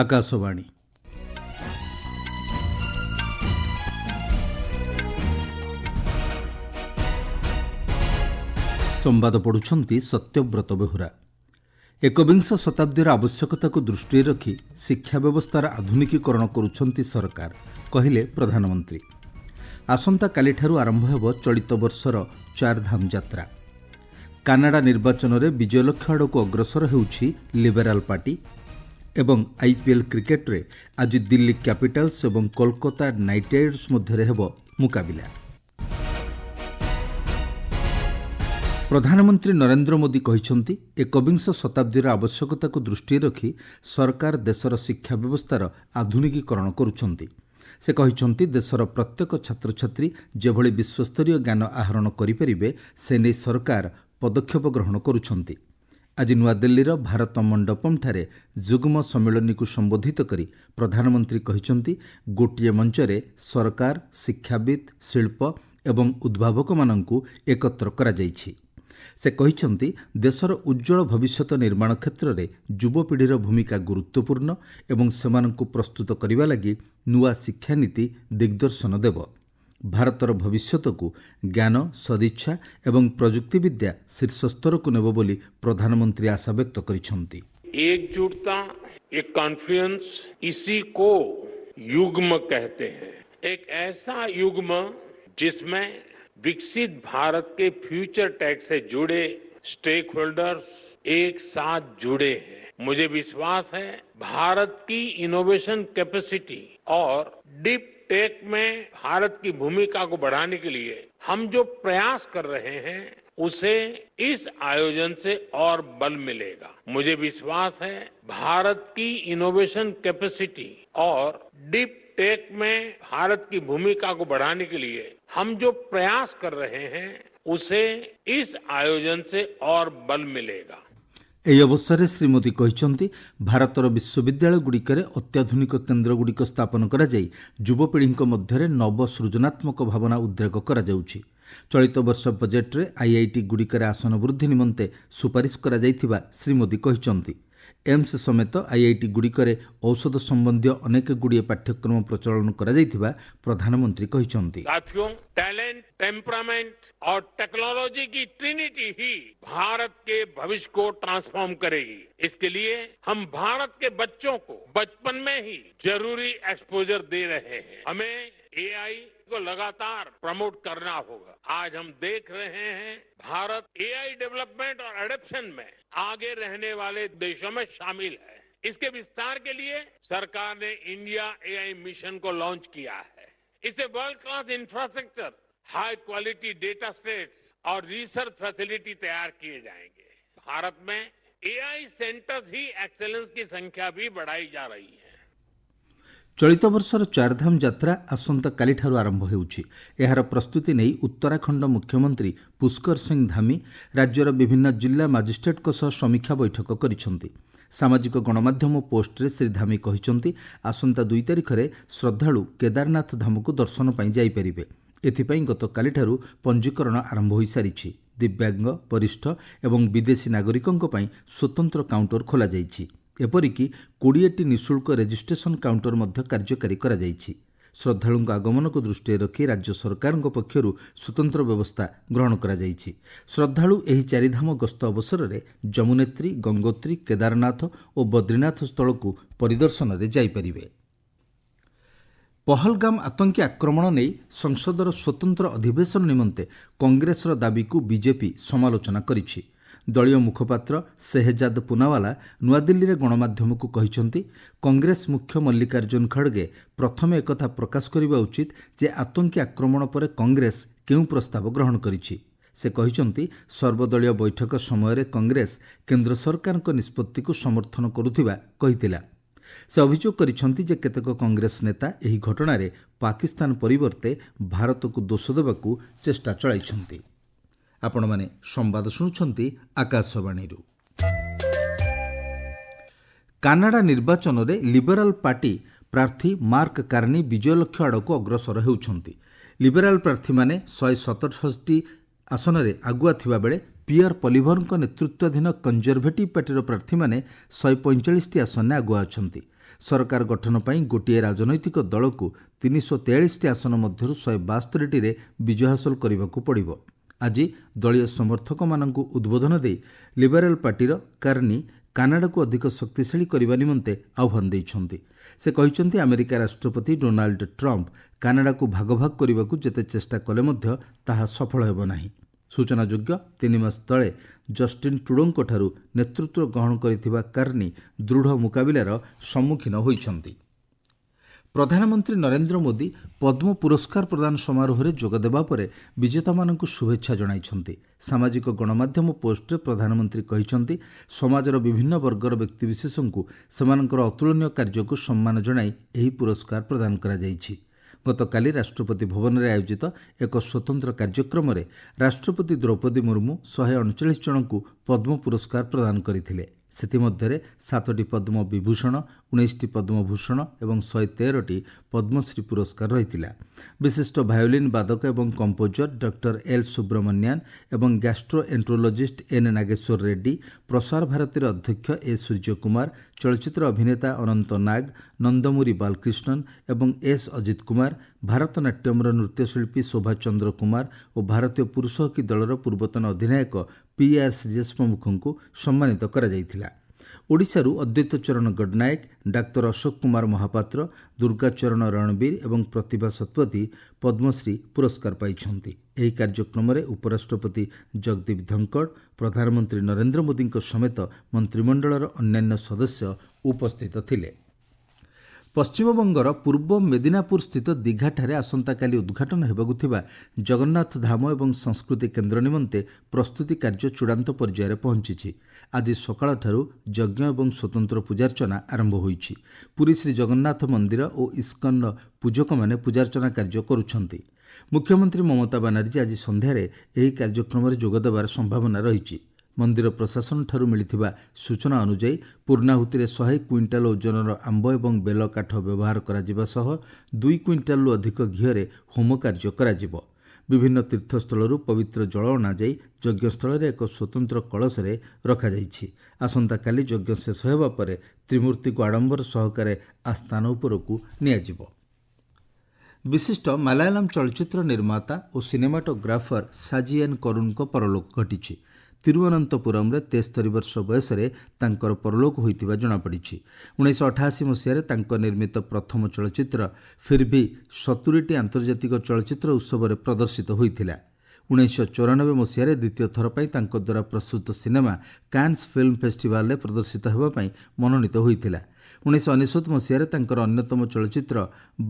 ଆକାଶବାଣୀ। ସମ୍ବାଦ ପଢୁଛନ୍ତି ସତ୍ୟବ୍ରତ ବେହୁରା। ଏକବିଂଶ ଶତାବ୍ଦୀର ଆବଶ୍ୟକତାକୁ ଦୃଷ୍ଟିରେ ରଖି ଶିକ୍ଷା ବ୍ୟବସ୍ଥାର ଆଧୁନିକୀକରଣ କରୁଛନ୍ତି ସରକାର, କହିଲେ ପ୍ରଧାନମନ୍ତ୍ରୀ। ଆସନ୍ତାକାଲିଠାରୁ ଆରମ୍ଭ ହେବ ଚଳିତ ବର୍ଷର ଚାର୍ଧାମ ଯାତ୍ରା। କାନାଡା ନିର୍ବାଚନରେ ବିଜୟ ଲକ୍ଷ୍ୟ ଆଡ଼କୁ ଅଗ୍ରସର ହେଉଛି ଲିବେରାଲ ପାର୍ଟି ଏବଂ ଆଇପିଏଲ୍ କ୍ରିକେଟରେ ଆଜି ଦିଲ୍ଲୀ କ୍ୟାପିଟାଲ୍ସ ଏବଂ କୋଲକାତା ନାଇଟ୍ ରାଇଡର୍ସ ମଧ୍ୟରେ ହେବ ମୁକାବିଲା। ପ୍ରଧାନମନ୍ତ୍ରୀ ନରେନ୍ଦ୍ର ମୋଦି କହିଛନ୍ତି, ଏକବିଂଶ ଶତାବ୍ଦୀର ଆବଶ୍ୟକତାକୁ ଦୃଷ୍ଟିରେ ରଖି ସରକାର ଦେଶର ଶିକ୍ଷା ବ୍ୟବସ୍ଥାର ଆଧୁନିକୀକରଣ କରୁଛନ୍ତି। ସେ କହିଛନ୍ତି, ଦେଶର ପ୍ରତ୍ୟେକ ଛାତ୍ରଛାତ୍ରୀ ଯେଭଳି ବିଶ୍ୱସ୍ତରୀୟ ଜ୍ଞାନ ଆହରଣ କରିପାରିବେ, ସେ ନେଇ ସରକାର ପଦକ୍ଷେପ ଗ୍ରହଣ କରୁଛନ୍ତି। ଆଜି ନୂଆଦିଲ୍ଲୀର ଭାରତ ମଣ୍ଡପମ୍ଠାରେ ଯୁଗ୍ମ ସମ୍ମିଳନୀକୁ ସମ୍ବୋଧିତ କରି ପ୍ରଧାନମନ୍ତ୍ରୀ କହିଛନ୍ତି, ଗୋଟିଏ ମଞ୍ଚରେ ସରକାର, ଶିକ୍ଷାବିତ୍, ଶିଳ୍ପ ଏବଂ ଉଦ୍ଭାବକମାନଙ୍କୁ ଏକତ୍ର କରାଯାଇଛି। ସେ କହିଛନ୍ତି, ଦେଶର ଉଜ୍ଜଳ ଭବିଷ୍ୟତ ନିର୍ମାଣ କ୍ଷେତ୍ରରେ ଯୁବପିଢ଼ିର ଭୂମିକା ଗୁରୁତ୍ୱପୂର୍ଣ୍ଣ ଏବଂ ସେମାନଙ୍କୁ ପ୍ରସ୍ତୁତ କରିବା ଲାଗି ନୂଆ ଶିକ୍ଷାନୀତି ଦିଗ୍ଦର୍ଶନ ଦେବ। ଭାରତର ଭବିଷ୍ୟତକୁ ଜ୍ଞାନ, ସଦିଚ୍ଛା ଏବଂ ପ୍ରଯୁକ୍ତିବିଦ୍ୟା ଶୀର୍ଷସ୍ତରକୁ ନେବ ବୋଲି ପ୍ରଧାନମନ୍ତ୍ରୀ ଆଶାବ୍ୟକ୍ତ କରିଛନ୍ତି। एकजुटता, एक कॉन्फ्लुएंस, इसी को युग्म कहते हैं। एक ऐसा युग्म जिसमें विकसित भारत के फ्यूचर टेक से जुड़े स्टेक होल्डर्स एक साथ जुड़े हैं। मुझे विश्वास है, भारत की इनोवेशन कैपेसिटी और डीप टेक में भारत की भूमिका को बढ़ाने के लिए हम जो प्रयास कर रहे हैं, उसे इस आयोजन से और बल मिलेगा। मुझे विश्वास है, भारत की इनोवेशन कैपेसिटी और डीप टेक में भारत की भूमिका को बढ़ाने के लिए हम जो प्रयास कर रहे हैं, उसे इस आयोजन से और बल मिलेगा। ଏହି ଅବସରରେ ଶ୍ରୀ ମୋଦି କହିଛନ୍ତି, ଭାରତର ବିଶ୍ୱବିଦ୍ୟାଳୟଗୁଡ଼ିକରେ ଅତ୍ୟାଧୁନିକ କେନ୍ଦ୍ରଗୁଡ଼ିକ ସ୍ଥାପନ କରାଯାଇ ଯୁବପିଢ଼ିଙ୍କ ମଧ୍ୟରେ ନବ ସୃଜନାତ୍ମକ ଭାବନା ଉଦ୍ରେକ କରାଯାଉଛି। ଚଳିତ ବର୍ଷ ବଜେଟ୍ରେ ଆଇଆଇଟିଗୁଡ଼ିକରେ ଆସନ ବୃଦ୍ଧି ନିମନ୍ତେ ସୁପାରିଶ କରାଯାଇଥିବା ଶ୍ରୀ ମୋଦି କହିଛନ୍ତି। ଏମ୍ସ ସମେତ ଆଇଆଇଟିଗୁଡ଼ିକରେ ଔଷଧ ସମ୍ବନ୍ଧୀୟ ଅନେକଗୁଡ଼ିଏ ପାଠ୍ୟକ୍ରମ ପ୍ରଚଳନ କରାଯାଇଥିବା ପ୍ରଧାନମନ୍ତ୍ରୀ କହିଛନ୍ତି। साथियों, टैलेंट, टेम्परामेंट और टेक्नोलॉजी की ट्रिनिटी ही भारत के भविष्य को ट्रांसफॉर्म करेगी। इसके लिए हम भारत के बच्चों को बचपन में ही जरूरी एक्सपोजर दे रहे हैं। हमें एआई को लगातार प्रमोट करना होगा। आज हम देख रहे हैं, भारत एआई डेवलपमेंट और एडॉप्शन में आगे रहने वाले देशों में शामिल है। इसके विस्तार के लिए सरकार ने इंडिया एआई मिशन को लॉन्च किया है। इससे world class infrastructure, high quality data sets और रिसर्च फैसिलिटी तैयार किए जाएंगे। भारत में एआई सेंटर्स ही एक्सेलेंस की संख्या भी बढ़ाई जा रही है। ଚଳିତ ବର୍ଷର ଚାର୍ଧାମ ଯାତ୍ରା ଆସନ୍ତାକାଲିଠାରୁ ଆରମ୍ଭ ହେଉଛି। ଏହାର ପ୍ରସ୍ତୁତି ନେଇ ଉତ୍ତରାଖଣ୍ଡ ମୁଖ୍ୟମନ୍ତ୍ରୀ ପୁଷ୍କର ସିଂ ଧାମୀ ରାଜ୍ୟର ବିଭିନ୍ନ ଜିଲ୍ଲା ମାଜିଷ୍ଟ୍ରେଟଙ୍କ ସହ ସମୀକ୍ଷା ବୈଠକ କରିଛନ୍ତି। ସାମାଜିକ ଗଣମାଧ୍ୟମ ପୋଷ୍ଟରେ ଶ୍ରୀ ଧାମୀ କହିଛନ୍ତି, ଆସନ୍ତା 2 ତାରିଖରେ ଶ୍ରଦ୍ଧାଳୁ କେଦାରନାଥ ଧାମକୁ ଦର୍ଶନ ପାଇଁ ଯାଇପାରିବେ। ଏଥିପାଇଁ ଗତକାଲିଠାରୁ ପଞ୍ଜୀକରଣ ଆରମ୍ଭ ହୋଇସାରିଛି। ଦିବ୍ୟାଙ୍ଗ, ବରିଷ୍ଠ ଏବଂ ବିଦେଶୀ ନାଗରିକଙ୍କ ପାଇଁ ସ୍ୱତନ୍ତ୍ର କାଉଣ୍ଟର ଖୋଲାଯାଇଛି। ଏପରିକି 20ଟି ନିଃଶୁଳ୍କ ରେଜିଷ୍ଟ୍ରେସନ କାଉଣ୍ଟର ମଧ୍ୟ କାର୍ଯ୍ୟକାରୀ କରାଯାଇଛି। ଶ୍ରଦ୍ଧାଳୁଙ୍କ ଆଗମନକୁ ଦୃଷ୍ଟିରେ ରଖି ରାଜ୍ୟ ସରକାରଙ୍କ ପକ୍ଷରୁ ସ୍ୱତନ୍ତ୍ର ବ୍ୟବସ୍ଥା ଗ୍ରହଣ କରାଯାଇଛି। ଶ୍ରଦ୍ଧାଳୁ ଏହି ଚାରିଧାମ ଗସ୍ତ ଅବସରରେ ଯମୁନେତ୍ରୀ, ଗଙ୍ଗୋତ୍ରୀ, କେଦାରନାଥ ଓ ବଦ୍ରିନାଥ ସ୍ଥଳକୁ ପରିଦର୍ଶନରେ ଯାଇପାରିବେ। ପହଲଗାମ ଆତଙ୍କୀ ଆକ୍ରମଣ ନେଇ ସଂସଦର ସ୍ୱତନ୍ତ୍ର ଅଧିବେଶନ ନିମନ୍ତେ କଂଗ୍ରେସର ଦାବିକୁ ବିଜେପି ସମାଲୋଚନା କରିଛି। ଦଳୀୟ ମୁଖପାତ୍ର ସେହଜାଦ ପୁନାୱାଲା ନୂଆଦିଲ୍ଲୀରେ ଗଣମାଧ୍ୟମକୁ କହିଛନ୍ତି, କଂଗ୍ରେସ ମୁଖ୍ୟ ମଲ୍ଲିକାର୍ଜୁନ ଖଡ଼ଗେ ପ୍ରଥମେ ଏକଥା ପ୍ରକାଶ କରିବା ଉଚିତ ଯେ ଆତଙ୍କୀ ଆକ୍ରମଣ ପରେ କଂଗ୍ରେସ କେଉଁ ପ୍ରସ୍ତାବ ଗ୍ରହଣ କରିଛି। ସେ କହିଛନ୍ତି, ସର୍ବଦଳୀୟ ବୈଠକ ସମୟରେ କଂଗ୍ରେସ କେନ୍ଦ୍ର ସରକାରଙ୍କ ନିଷ୍ପତ୍ତିକୁ ସମର୍ଥନ କରୁଥିବା କହିଥିଲା। ସେ ଅଭିଯୋଗ କରିଛନ୍ତି ଯେ କେତେକ କଂଗ୍ରେସ ନେତା ଏହି ଘଟଣାରେ ପାକିସ୍ତାନ ପରିବର୍ତ୍ତେ ଭାରତକୁ ଦୋଷ ଦେବାକୁ ଚେଷ୍ଟା ଚଳାଇଛନ୍ତି। ଆପଣମାନେ ସମ୍ବାଦ ଶୁଣୁଛନ୍ତି ଆକାଶବାଣୀରୁ। କାନାଡା ନିର୍ବାଚନରେ ଲିବେରାଲ ପାର୍ଟି ପ୍ରାର୍ଥୀ ମାର୍କ କାର୍ନି ବିଜୟ ଲକ୍ଷ୍ୟ ଆଡ଼କୁ ଅଗ୍ରସର ହେଉଛନ୍ତି। ଲିବେରାଲ ପ୍ରାର୍ଥୀମାନେ 167ଟି ଆସନରେ ଆଗୁଆ ଥିବାବେଳେ ପିୟର ପଲିଭରଙ୍କ ନେତୃତ୍ୱାଧୀନ କଞ୍ଜରଭେଟିଭ୍ ପାର୍ଟିର ପ୍ରାର୍ଥୀମାନେ 145ଟି ଆସନରେ ଆଗୁଆ ଅଛନ୍ତି। ସରକାର ଗଠନ ପାଇଁ ଗୋଟିଏ ରାଜନୈତିକ ଦଳକୁ 343ଟି ଆସନ ମଧ୍ୟରୁ 172ଟିରେ ବିଜୟ ହାସଲ କରିବାକୁ ପଡ଼ିବ। ଆଜି ଦଳୀୟ ସମର୍ଥକମାନଙ୍କୁ ଉଦ୍ବୋଧନ ଦେଇ ଲିବରାଲ ପାର୍ଟିର କାର୍ନି କାନାଡାକୁ ଅଧିକ ଶକ୍ତିଶାଳୀ କରିବା ନିମନ୍ତେ ଆହ୍ୱାନ ଦେଇଛନ୍ତି। ସେ କହିଛନ୍ତି ଆମେରିକା ରାଷ୍ଟ୍ରପତି ଡୋନାଲ୍ଡ ଟ୍ରମ୍ପ କାନାଡାକୁ ଭାଗ ଭାଗ କରିବାକୁ ଯେତେ ଚେଷ୍ଟା କଲେ ମଧ୍ୟ ତାହା ସଫଳ ହେବ ନାହିଁ। ସୂଚନାଯୋଗ୍ୟ 3 ମାସ ତଳେ ଜଷ୍ଟିନ୍ ଟ୍ରୁଡୋଙ୍କଠାରୁ ନେତୃତ୍ୱ ଗ୍ରହଣ କରିଥିବା କାର୍ନି ଦୃଢ଼ ମୁକାବିଲାର ସମ୍ମୁଖୀନ ହୋଇଛନ୍ତି। ପ୍ରଧାନମନ୍ତ୍ରୀ ନରେନ୍ଦ୍ର ମୋଦି ପଦ୍ମ ପୁରସ୍କାର ପ୍ରଦାନ ସମାରୋହରେ ଯୋଗଦେବା ପରେ ବିଜେତାମାନଙ୍କୁ ଶୁଭେଚ୍ଛା ଜଣାଇଛନ୍ତି। ସାମାଜିକ ଗଣମାଧ୍ୟମ ପୋଷ୍ଟରେ ପ୍ରଧାନମନ୍ତ୍ରୀ କହିଛନ୍ତି, ସମାଜର ବିଭିନ୍ନ ବର୍ଗର ବ୍ୟକ୍ତିବିଶେଷଙ୍କୁ ସେମାନଙ୍କର ଅତୁଳନୀୟ କାର୍ଯ୍ୟକୁ ସମ୍ମାନ ଜଣାଇ ଏହି ପୁରସ୍କାର ପ୍ରଦାନ କରାଯାଇଛି। ଗତକାଲି ରାଷ୍ଟ୍ରପତି ଭବନରେ ଆୟୋଜିତ ଏକ ସ୍ୱତନ୍ତ୍ର କାର୍ଯ୍ୟକ୍ରମରେ ରାଷ୍ଟ୍ରପତି ଦ୍ରୌପଦୀ ମୁର୍ମୁ 139 ଜଣଙ୍କୁ ପଦ୍ମ ପୁରସ୍କାର ପ୍ରଦାନ କରିଥିଲେ। ସେଥିମଧ୍ୟରେ 7ଟି ପଦ୍ମ ବିଭୂଷଣ, 19ଟି ପଦ୍ମଭୂଷଣ ଏବଂ 113ଟି ପଦ୍ମଶ୍ରୀ ପୁରସ୍କାର ରହିଥିଲା। ବିଶିଷ୍ଟ ଭାୟୋଲିନ୍ ବାଦକ ଏବଂ କମ୍ପୋଜର ଡକ୍ଟର ଏଲ୍ ସୁବ୍ରମଣ୍ୟାନ୍ ଏବଂ ଗ୍ୟାଷ୍ଟ୍ରୋଏଣ୍ଟ୍ରୋଲୋଜିଷ୍ଟ ଏନ୍ ନାଗେଶ୍ୱର ରେଡ୍ଡି, ପ୍ରସାର ଭାରତୀର ଅଧ୍ୟକ୍ଷ ଏ ସୂର୍ଯ୍ୟ କୁମାର, ଚଳଚ୍ଚିତ୍ର ଅଭିନେତା ଅନନ୍ତ ନାଗ, ନନ୍ଦମୁରୀ ବାଲକୃଷ୍ଣନ୍ ଏବଂ ଏସ୍ ଅଜିତ କୁମାର, ଭାରତନାଟ୍ୟମର ନୃତ୍ୟଶିଳ୍ପୀ ଶୋଭା ଚନ୍ଦ୍ର କୁମାର ଓ ଭାରତୀୟ ପୁରୁଷ ହକି ଦଳର ପୂର୍ବତନ ଅଧିନାୟକ PR ଶ୍ରୀଜେଶ ପ୍ରମୁଖଙ୍କୁ ସମ୍ମାନିତ କରାଯାଇଥିଲା। ଓଡ଼ିଶାରୁ ଅଦ୍ୱୈତ ଚରଣ ଗଡ଼ନାୟକ, ଡାକ୍ତର ଅଶୋକ କୁମାର ମହାପାତ୍ର, ଦୁର୍ଗାଚରଣ ରଣବୀର ଏବଂ ପ୍ରତିଭା ଶତପଥୀ ପଦ୍ମଶ୍ରୀ ପୁରସ୍କାର ପାଇଛନ୍ତି। ଏହି କାର୍ଯ୍ୟକ୍ରମରେ ଉପରାଷ୍ଟ୍ରପତି ଜଗଦୀପ ଧଙ୍କଡ଼, ପ୍ରଧାନମନ୍ତ୍ରୀ ନରେନ୍ଦ୍ର ମୋଦିଙ୍କ ସମେତ ମନ୍ତ୍ରିମଣ୍ଡଳର ଅନ୍ୟାନ୍ୟ ସଦସ୍ୟ ଉପସ୍ଥିତ ଥିଲେ। ପଶ୍ଚିମବଙ୍ଗର ପୂର୍ବ ମେଦିନାପୁର ସ୍ଥିତ ଦୀଘାଠାରେ ଆସନ୍ତାକାଲି ଉଦ୍ଘାଟନ ହେବାକୁ ଥିବା ଜଗନ୍ନାଥ ଧାମ ଏବଂ ସଂସ୍କୃତି କେନ୍ଦ୍ର ନିମନ୍ତେ ପ୍ରସ୍ତୁତି କାର୍ଯ୍ୟ ଚୂଡ଼ାନ୍ତ ପର୍ଯ୍ୟାୟରେ ପହଞ୍ଚିଛି। ଆଜି ସକାଳଠାରୁ ଯଜ୍ଞ ଏବଂ ସ୍ୱତନ୍ତ୍ର ପୂଜାର୍ଚ୍ଚନା ଆରମ୍ଭ ହୋଇଛି। ପୁରୀ ଶ୍ରୀ ଜଗନ୍ନାଥ ମନ୍ଦିର ଓ ଇସ୍କନର ପୂଜକମାନେ ପୂଜାର୍ଚ୍ଚନା କାର୍ଯ୍ୟ କରୁଛନ୍ତି। ମୁଖ୍ୟମନ୍ତ୍ରୀ ମମତା ବାନାର୍ଜୀ ଆଜି ସନ୍ଧ୍ୟାରେ ଏହି କାର୍ଯ୍ୟକ୍ରମରେ ଯୋଗଦେବାର ସମ୍ଭାବନା ରହିଛି। ମନ୍ଦିର ପ୍ରଶାସନଠାରୁ ମିଳିଥିବା ସୂଚନା ଅନୁଯାୟୀ ପୂର୍ଣ୍ଣାହୁତିରେ 100 କ୍ୱିଣ୍ଟାଲ ଓଜନର ଆମ୍ବ ଏବଂ ବେଲ କାଠ ବ୍ୟବହାର କରାଯିବା ସହ 2 କ୍ୱିଣ୍ଟାଲରୁ ଅଧିକ ଘିଅରେ ହୋମ କାର୍ଯ୍ୟ କରାଯିବ। ବିଭିନ୍ନ ତୀର୍ଥସ୍ଥଳରୁ ପବିତ୍ର ଜଳ ଅଣାଯାଇ ଯଜ୍ଞସ୍ଥଳରେ ଏକ ସ୍ୱତନ୍ତ୍ର କଳସରେ ରଖାଯାଇଛି। ଆସନ୍ତାକାଲି ଯଜ୍ଞ ଶେଷ ହେବା ପରେ ତ୍ରିମୂର୍ତ୍ତିକୁ ଆଡ଼ମ୍ବର ସହକାରେ ଆସ୍ଥାନ ଉପରକୁ ନିଆଯିବ। ବିଶିଷ୍ଟ ମାଲାୟାଲମ ଚଳଚ୍ଚିତ୍ର ନିର୍ମାତା ଓ ସିନେମାଟୋଗ୍ରାଫର ସାଜି ଏନ୍ କରୁଣଙ୍କ ପରଲୋକ ଘଟିଛି। ତିରୁଅନନ୍ତପୁରମରେ 73 ବର୍ଷ ବୟସରେ ତାଙ୍କର ପରଲୋକ ହୋଇଥିବା ଜଣାପଡ଼ିଛି। 1988 ମସିହାରେ ତାଙ୍କ ନିର୍ମିତ ପ୍ରଥମ ଚଳଚ୍ଚିତ୍ର ଫିର୍ ଭି 70ଟି ଆନ୍ତର୍ଜାତିକ ଚଳଚ୍ଚିତ୍ର ଉତ୍ସବରେ ପ୍ରଦର୍ଶିତ ହୋଇଥିଲା। 1994 ମସିହାରେ ଦ୍ୱିତୀୟ ଥର ପାଇଁ ତାଙ୍କ ଦ୍ୱାରା ପ୍ରସ୍ତୁତ ସିନେମା କାନ୍ସ ଫିଲ୍ମ ଫେଷ୍ଟିଭାଲରେ ପ୍ରଦର୍ଶିତ ହେବା ପାଇଁ ମନୋନୀତ ହୋଇଥିଲା। 1999 ମସିହାରେ ତାଙ୍କର ଅନ୍ୟତମ ଚଳଚ୍ଚିତ୍ର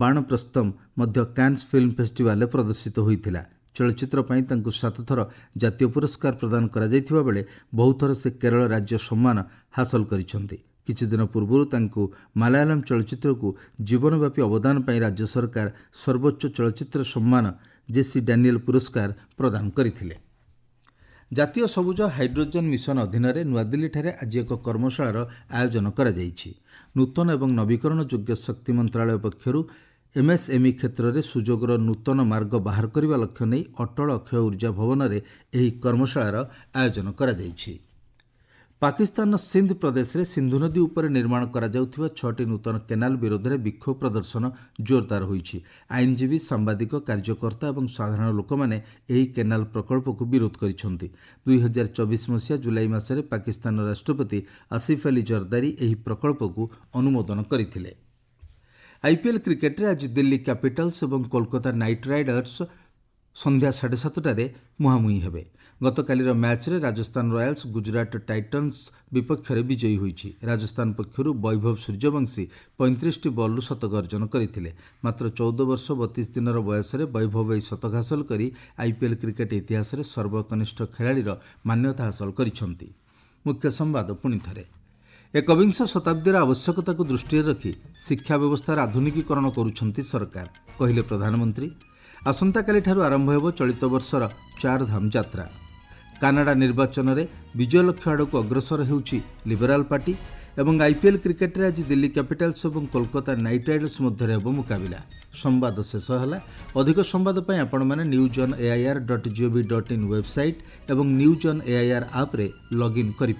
ବାଣପ୍ରସ୍ଥମ ମଧ୍ୟ କାନ୍ସ ଫିଲ୍ମ ଫେଷ୍ଟିଭାଲରେ ପ୍ରଦର୍ଶିତ ହୋଇଥିଲା। ଚଳଚ୍ଚିତ୍ର ପାଇଁ ତାଙ୍କୁ 7 ଥର ଜାତୀୟ ପୁରସ୍କାର ପ୍ରଦାନ କରାଯାଇଥିବା ବେଳେ ବହୁଥର ସେ କେରଳ ରାଜ୍ୟ ସମ୍ମାନ ହାସଲ କରିଛନ୍ତି। କିଛିଦିନ ପୂର୍ବରୁ ତାଙ୍କୁ ମାଲାୟାଲମ ଚଳଚ୍ଚିତ୍ରକୁ ଜୀବନବ୍ୟାପୀ ଅବଦାନ ପାଇଁ ରାଜ୍ୟ ସରକାର ସର୍ବୋଚ୍ଚ ଚଳଚ୍ଚିତ୍ର ସମ୍ମାନ ଜେସି ଡାନିଏଲ ପୁରସ୍କାର ପ୍ରଦାନ କରିଥିଲେ। ଜାତୀୟ ସବୁଜ ହାଇଡ୍ରୋଜେନ୍ ମିଶନ ଅଧୀନରେ ନୂଆଦିଲ୍ଲୀଠାରେ ଆଜି ଏକ କର୍ମଶାଳାର ଆୟୋଜନ କରାଯାଇଛି। ନୂତନ ଏବଂ ନବୀକରଣ ଯୋଗ୍ୟ ଶକ୍ତି ମନ୍ତ୍ରଣାଳୟ ପକ୍ଷରୁ MSME କ୍ଷେତ୍ରରେ ସୁଯୋଗର ନୂତନ ମାର୍ଗ ବାହାର କରିବା ଲକ୍ଷ୍ୟ ନେଇ ଅଟଳ ଅକ୍ଷୟ ଉର୍ଜା ଭବନରେ ଏହି କର୍ମଶାଳାର ଆୟୋଜନ କରାଯାଇଛି। ପାକିସ୍ତାନର ସିନ୍ଧ ପ୍ରଦେଶରେ ସିନ୍ଧୁ ନଦୀ ଉପରେ ନିର୍ମାଣ କରାଯାଉଥିବା 6ଟି ନୂତନ କେନାଲ ବିରୋଧରେ ବିକ୍ଷୋଭ ପ୍ରଦର୍ଶନ ଜୋରଦାର ହୋଇଛି। ଆଇନଜୀବୀ, ସାମ୍ବାଦିକ, କାର୍ଯ୍ୟକର୍ତ୍ତା ଏବଂ ସାଧାରଣ ଲୋକମାନେ ଏହି କେନାଲ ପ୍ରକଳ୍ପକୁ ବିରୋଧ କରିଛନ୍ତି। 2024 ମସିହା ଜୁଲାଇ ମାସରେ ପାକିସ୍ତାନର ରାଷ୍ଟ୍ରପତି ଆସିଫ ଅଲି ଜରଦାରୀ ଏହି ପ୍ରକଳ୍ପକୁ ଅନୁମୋଦନ କରିଥିଲେ। IPL କ୍ରିକେଟରେ ଆଜି ଦିଲ୍ଲୀ କ୍ୟାପିଟାଲ୍ସ ଏବଂ କୋଲକାତା ନାଇଟ୍ ରାଇଡର୍ସ ସନ୍ଧ୍ୟା 7:30ଟାରେ ମୁହାଁମୁହିଁ ହେବେ। ଗତକାଲିର ମ୍ୟାଚ୍ରେ ରାଜସ୍ଥାନ ରୟାଲ୍ସ ଗୁଜରାଟ ଟାଇଟନ୍ସ ବିପକ୍ଷରେ ବିଜୟୀ ହୋଇଛି। ରାଜସ୍ଥାନ ପକ୍ଷରୁ ବୈଭବ ସୂର୍ଯ୍ୟବଂଶୀ 35ଟି ବଲ୍ରୁ ଶତକ ଅର୍ଜନ କରିଥିଲେ। ମାତ୍ର 14 ବର୍ଷ 32 ଦିନର ବୟସରେ ବୈଭବ ଏହି ଶତକ ହାସଲ କରି IPL କ୍ରିକେଟ ଇତିହାସରେ ସର୍ବକନିଷ୍ଠ ଖେଳାଳିର ମାନ୍ୟତା ହାସଲ କରିଛନ୍ତି। ମୁଖ୍ୟ ସମ୍ବାଦ ପୁଣିଥରେ। ଏକବିଂଶ ଶତାବ୍ଦୀର ଆବଶ୍ୟକତାକୁ ଦୃଷ୍ଟିରେ ରଖି ଶିକ୍ଷା ବ୍ୟବସ୍ଥାର ଆଧୁନିକୀକରଣ କରୁଛନ୍ତି ସରକାର, କହିଲେ ପ୍ରଧାନମନ୍ତ୍ରୀ। ଆସନ୍ତାକାଲିଠାରୁ ଆରମ୍ଭ ହେବ ଚଳିତ ବର୍ଷର ଚାରଧାମ ଯାତ୍ରା। କାନାଡା ନିର୍ବାଚନରେ ବିଜୟ ଲକ୍ଷ୍ୟ ଆଡ଼କୁ ଅଗ୍ରସର ହେଉଛି ଲିବରାଲ ପାର୍ଟି ଏବଂ आईपीएल क्रिकेट आज दिल्ली कैपिटाल्स और कोलकाता नाइट राइडर्स मध्य हेब मुकाबिला। संवाद शेष है। अधिक संवाद आपण मैंने newsonair.gov.in वेबसाइट और न्यूज ऑन एआईआर ऐप रे लॉगिन करें।